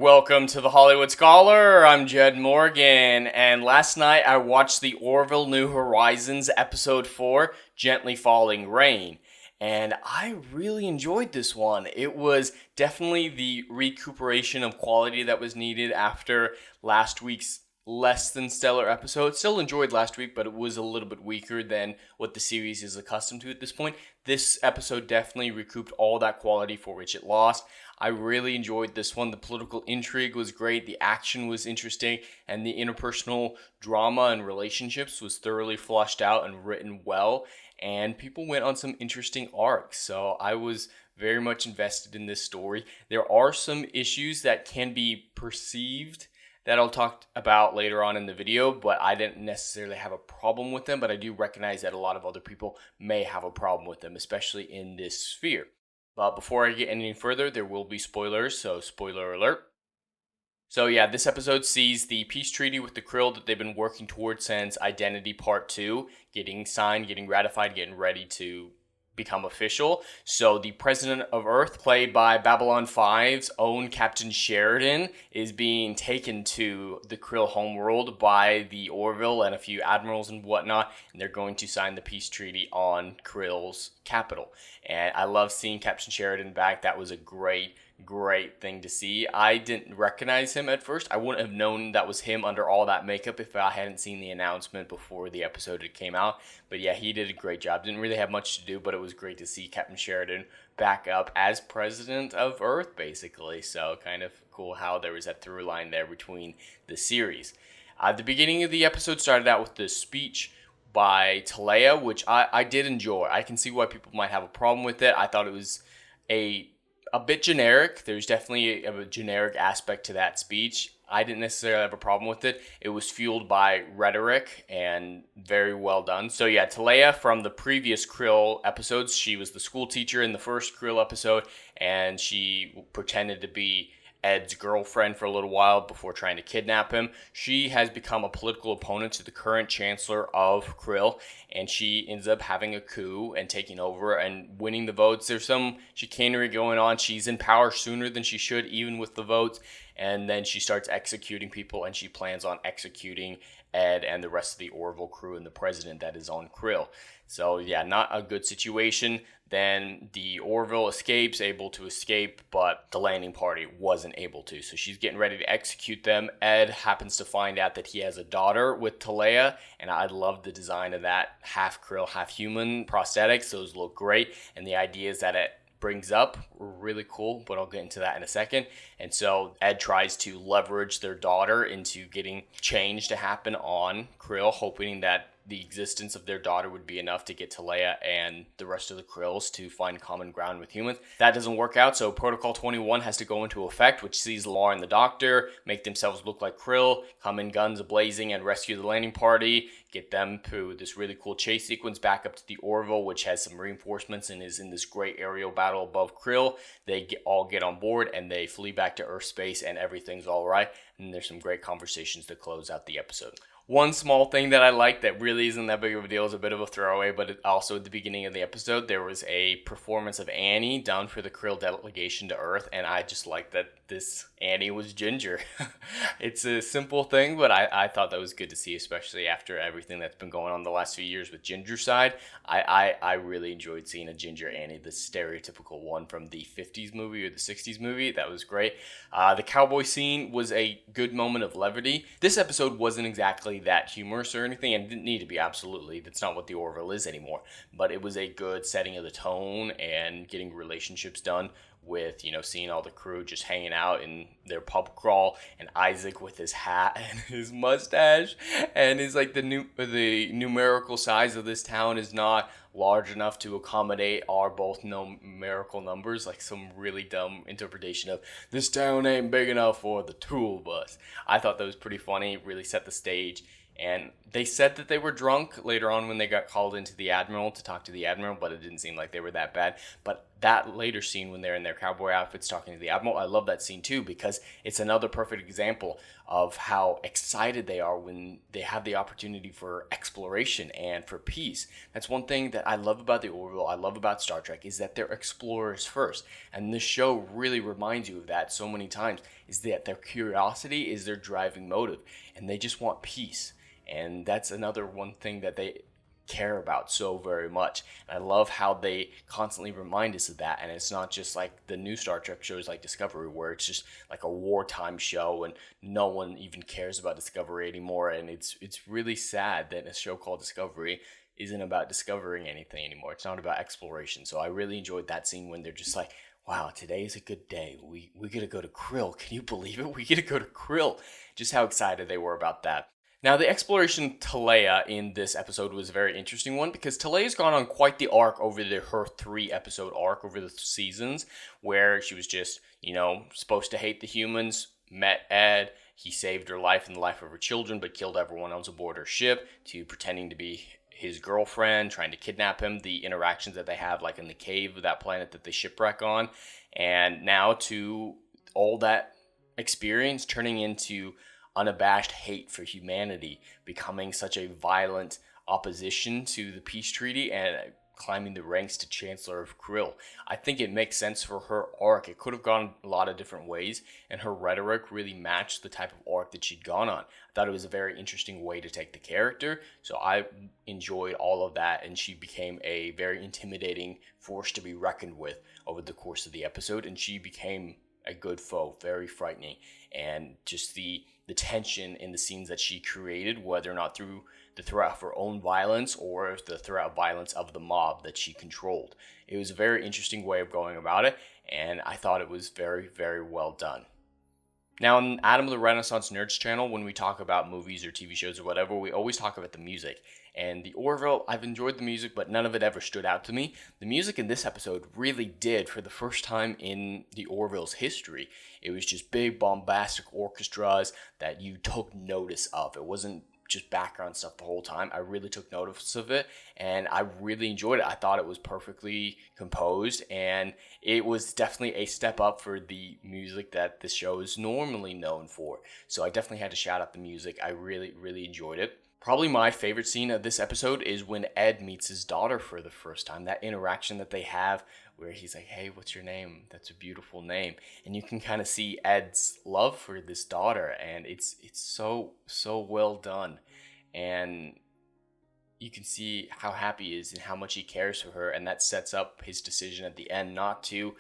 Welcome to the Hollywood Scholar. I'm Jed Morgan, and last night I watched the Orville New Horizons episode 4, Gently Falling Rain, and I really enjoyed this one. It was definitely the recuperation of quality that was needed after last week's less than stellar episode. Still enjoyed last week, but it was a little bit weaker than what the series is accustomed to at this point. This episode definitely recouped all that quality for which it lost. I really enjoyed this one. The political intrigue was great, the action was interesting, and the interpersonal drama and relationships was thoroughly flushed out and written well, and people went on some interesting arcs. So I was very much invested in this story. There are some issues that can be perceived that I'll talk about later on in the video, but I didn't necessarily have a problem with them, but I do recognize that a lot of other people may have a problem with them, especially in this sphere. But before I get any further, there will be spoilers, so spoiler alert. So yeah, this episode sees the peace treaty with the Krill that they've been working towards since Identity Part 2 getting signed, getting ratified, getting ready to become official. So the president of Earth, played by Babylon 5's own Captain Sheridan, is being taken to the Krill homeworld by the Orville and a few admirals and whatnot, and they're going to sign the peace treaty on Krill's capital. And I love seeing Captain Sheridan back. That was a great thing to see. I didn't recognize him at first. I wouldn't have known that was him under all that makeup if I hadn't seen the announcement before the episode had came out. But yeah, he did a great job. Didn't really have much to do, but it was great to see Captain Sheridan back up as president of Earth, basically. So kind of cool how there was that through line there between the series. The beginning of the episode started out with the speech by Talaia, which I did enjoy. I can see why people might have a problem with it. I thought it was a bit generic. There's definitely a generic aspect to that speech. I didn't necessarily have a problem with it. It was fueled by rhetoric and very well done. So yeah, Talaia from the previous Krill episodes, she was the school teacher in the first Krill episode, and she pretended to be Ed's girlfriend for a little while before trying to kidnap him. She has become a political opponent to the current chancellor of Krill, and she ends up having a coup and taking over and winning the votes. There's some chicanery going on. She's in power sooner than she should, even with the votes, and then she starts executing people, and she plans on executing Ed and the rest of the Orville crew and the president that is on Krill. So yeah, not a good situation. Then the Orville escapes, able to escape, but the landing party wasn't able to. So she's getting ready to execute them. Ed happens to find out that he has a daughter with Talaia, and I love the design of that half Krill, half human prosthetics. Those look great, and the ideas that it brings up were really cool, but I'll get into that in a second. And so Ed tries to leverage their daughter into getting change to happen on Krill, hoping that the existence of their daughter would be enough to get Talaia and the rest of the Krills to find common ground with humans. That doesn't work out, so Protocol 21 has to go into effect, which sees Laura and the Doctor make themselves look like Krill, come in guns a-blazing and rescue the landing party, get them through this really cool chase sequence back up to the Orville, which has some reinforcements and is in this great aerial battle above Krill. They all get on board and they flee back to Earth space and everything's all right. And there's some great conversations to close out the episode. One small thing that I like that really isn't that big of a deal is a bit of a throwaway, but also at the beginning of the episode, there was a performance of Annie done for the Krill delegation to Earth, and I just like that this Annie was ginger. It's a simple thing, but I thought that was good to see, especially after everything that's been going on the last few years with Ginger Side. I really enjoyed seeing a ginger Annie, the stereotypical one from the 50s movie or the 60s movie. That was great. The cowboy scene was a good moment of levity. This episode wasn't exactly that humorous or anything, and it didn't need to be, absolutely. That's not what the Orville is anymore. But it was a good setting of the tone and getting relationships done with, seeing all the crew just hanging out in their pub crawl, and Isaac with his hat and his mustache, and his the numerical size of this town is not large enough to accommodate our both numerical numbers, like some really dumb interpretation of this town ain't big enough for the two of us. I thought that was pretty funny, really set the stage. And they said that they were drunk later on when they got called into the Admiral to talk to the Admiral, but it didn't seem like they were that bad. But that later scene when they're in their cowboy outfits talking to the Admiral, I love that scene too, because it's another perfect example of how excited they are when they have the opportunity for exploration and for peace. That's one thing that I love about the Orville, I love about Star Trek, is that they're explorers first. And this show really reminds you of that so many times, is that their curiosity is their driving motive, and they just want peace. And that's another one thing that they care about so very much. And I love how they constantly remind us of that. And it's not just like the new Star Trek shows like Discovery, where it's just like a wartime show and no one even cares about Discovery anymore. And it's really sad that a show called Discovery isn't about discovering anything anymore. It's not about exploration. So I really enjoyed that scene when they're just like, wow, today is a good day. We get to go to Krill. Can you believe it? We get to go to Krill. Just how excited they were about that. Now, the exploration Talaia in this episode was a very interesting one, because Talaia's gone on quite the arc over her 3-episode arc over the seasons, where she was just, supposed to hate the humans, met Ed, he saved her life and the life of her children, but killed everyone else aboard her ship, to pretending to be his girlfriend, trying to kidnap him, the interactions that they have, like in the cave of that planet that they shipwreck on, and now to all that experience turning into unabashed hate for humanity, becoming such a violent opposition to the peace treaty and climbing the ranks to Chancellor of Krill. I think it makes sense for her arc. It could have gone a lot of different ways, and her rhetoric really matched the type of arc that she'd gone on. I thought it was a very interesting way to take the character, so I enjoyed all of that, and she became a very intimidating force to be reckoned with over the course of the episode, and she became a good foe, very frightening, and just the tension in the scenes that she created, whether or not through the threat of her own violence or the threat of violence of the mob that she controlled. It was a very interesting way of going about it, and I thought it was very, very well done. Now, on Adam the Renaissance Nerds channel, when we talk about movies or TV shows or whatever, we always talk about the music. And the Orville, I've enjoyed the music, but none of it ever stood out to me. The music in this episode really did, for the first time in the Orville's history. It was just big, bombastic orchestras that you took notice of. It wasn't just background stuff the whole time. I really took notice of it, and I really enjoyed it. I thought it was perfectly composed, and it was definitely a step up for the music that the show is normally known for. So I definitely had to shout out the music. I really, really enjoyed it. Probably my favorite scene of this episode is when Ed meets his daughter for the first time. That interaction that they have where he's like, hey, what's your name? That's a beautiful name. And you can kind of see Ed's love for this daughter, and it's so well done. And you can see how happy he is and how much he cares for her, and that sets up his decision at the end not to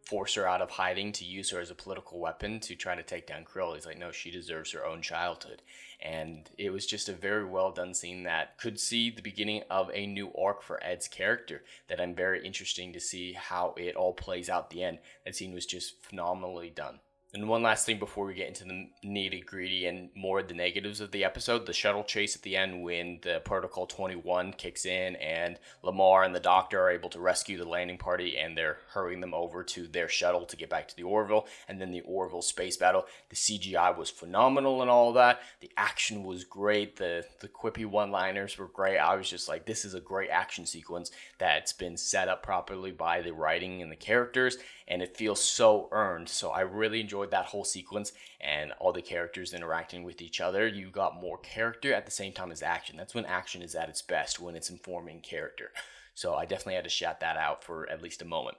force her out of hiding, to use her as a political weapon to try to take down Krill. He's like, no, she deserves her own childhood. And it was just a very well done scene that could see the beginning of a new arc for Ed's character that I'm very interested to see how it all plays out at the end. That scene was just phenomenally done. And one last thing before we get into the nitty-gritty and more of the negatives of the episode, the shuttle chase at the end when the Protocol 21 kicks in and Lamar and the Doctor are able to rescue the landing party, and they're hurrying them over to their shuttle to get back to the Orville, and then the Orville space battle. The CGI was phenomenal and all that. The action was great. The quippy one-liners were great. I was just like, this is a great action sequence that's been set up properly by the writing and the characters, and it feels so earned. So I really enjoyed that whole sequence and all the characters interacting with each other. You got more character at the same time as action. That's when action is at its best, when it's informing character. So I definitely had to shout that out for at least a moment.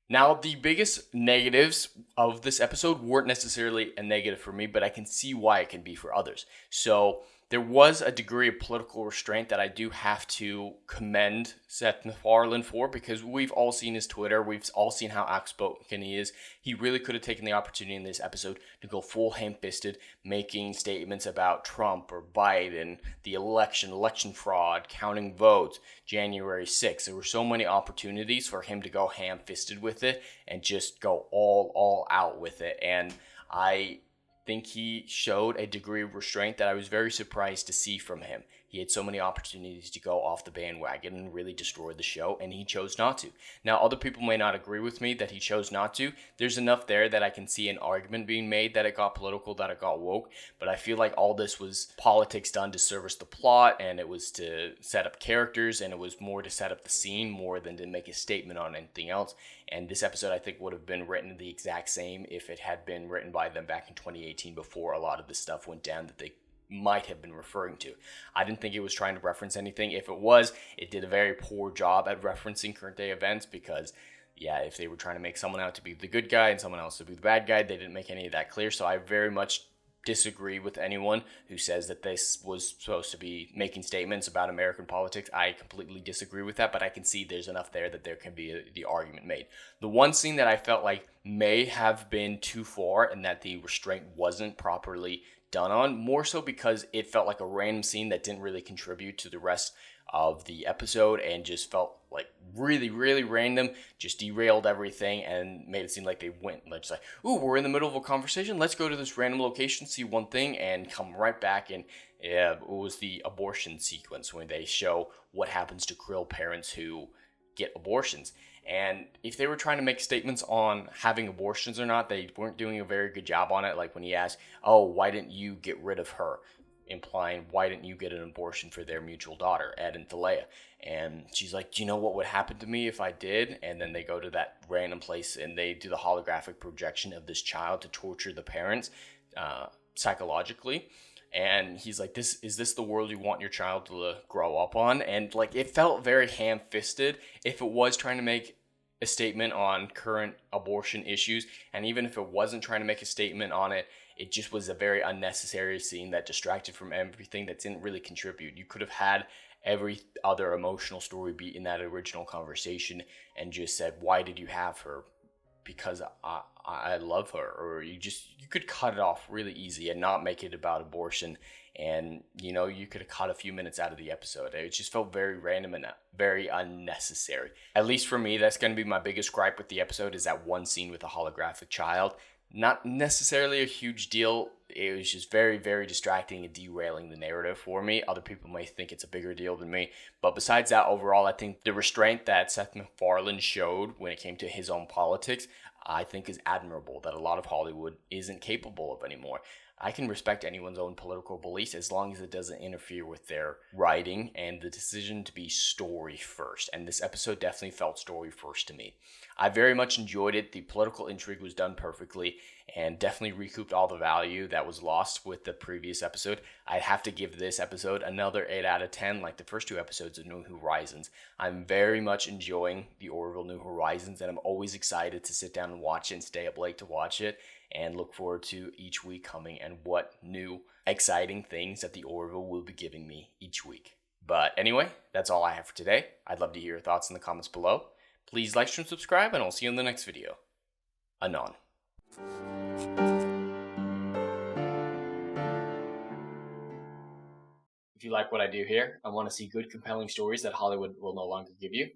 Now, the biggest negatives of this episode weren't necessarily a negative for me, but I can see why it can be for others. So there was a degree of political restraint that I do have to commend Seth MacFarlane for, because we've all seen his Twitter. We've all seen how outspoken he is. He really could have taken the opportunity in this episode to go full ham-fisted, making statements about Trump or Biden, the election fraud, counting votes, January 6th. There were so many opportunities for him to go ham-fisted with it and just go all out with it. And I think he showed a degree of restraint that I was very surprised to see from him. He had so many opportunities to go off the bandwagon and really destroy the show, and he chose not to. Now, other people may not agree with me that he chose not to. There's enough there that I can see an argument being made that it got political, that it got woke, but I feel like all this was politics done to service the plot, and it was to set up characters, and it was more to set up the scene more than to make a statement on anything else. And this episode, I think, would have been written the exact same if it had been written by them back in 2018 before a lot of this stuff went down that they might have been referring to. I didn't think it was trying to reference anything. If it was, it did a very poor job at referencing current day events because, yeah, if they were trying to make someone out to be the good guy and someone else to be the bad guy, they didn't make any of that clear. So I very much disagree with anyone who says that this was supposed to be making statements about American politics. I completely disagree with that, but I can see there's enough there that there can be the argument made. The one scene that I felt like may have been too far and that the restraint wasn't properly done on, more so because it felt like a random scene that didn't really contribute to the rest of the episode and just felt like really, really random, just derailed everything and made it seem like they went like, ooh, we're in the middle of a conversation, let's go to this random location, see one thing, and come right back. And it was the abortion sequence when they show what happens to Krill parents who get abortions. And if they were trying to make statements on having abortions or not, they weren't doing a very good job on it. Like when he asked, oh, why didn't you get rid of her? Implying, why didn't you get an abortion for their mutual daughter, Ed and Talaia? And she's like, do you know what would happen to me if I did? And then they go to that random place and they do the holographic projection of this child to torture the parents psychologically. And he's like, is this the world you want your child to grow up on? And like, it felt very ham-fisted if it was trying to make a statement on current abortion issues. And even if it wasn't trying to make a statement on it, it just was a very unnecessary scene that distracted from everything that didn't really contribute. You could have had every other emotional story be in that original conversation and just said, why did you have her? Because I love her. Or you could cut it off really easy and not make it about abortion. And, you could have cut a few minutes out of the episode. It just felt very random and very unnecessary. At least for me, that's going to be my biggest gripe with the episode, is that one scene with a holographic child. Not necessarily a huge deal. It was just very, very distracting and derailing the narrative for me. Other people may think it's a bigger deal than me. But besides that, overall, I think the restraint that Seth MacFarlane showed when it came to his own politics, I think is admirable, that a lot of Hollywood isn't capable of anymore. I can respect anyone's own political beliefs as long as it doesn't interfere with their writing and the decision to be story first. And this episode definitely felt story first to me. I very much enjoyed it. The political intrigue was done perfectly and definitely recouped all the value that was lost with the previous episode. I'd have to give this episode another 8 out of 10, like the first 2 episodes of New Horizons. I'm very much enjoying the Orville New Horizons, and I'm always excited to sit down and watch it and stay up late to watch it, and look forward to each week coming and what new exciting things that the Orville will be giving me each week. But anyway, that's all I have for today. I'd love to hear your thoughts in the comments below. Please like, share, and subscribe, and I'll see you in the next video. Anon. If you like what I do here and want to see good, compelling stories that Hollywood will no longer give you,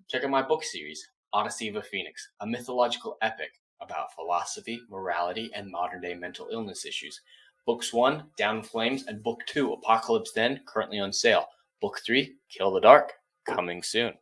check out my book series, Odyssey of a Phoenix, a mythological epic about philosophy, morality, and modern-day mental illness issues. Books 1, Down in Flames, and Book 2, Apocalypse Then, currently on sale. Book 3, Kill the Dark, coming soon.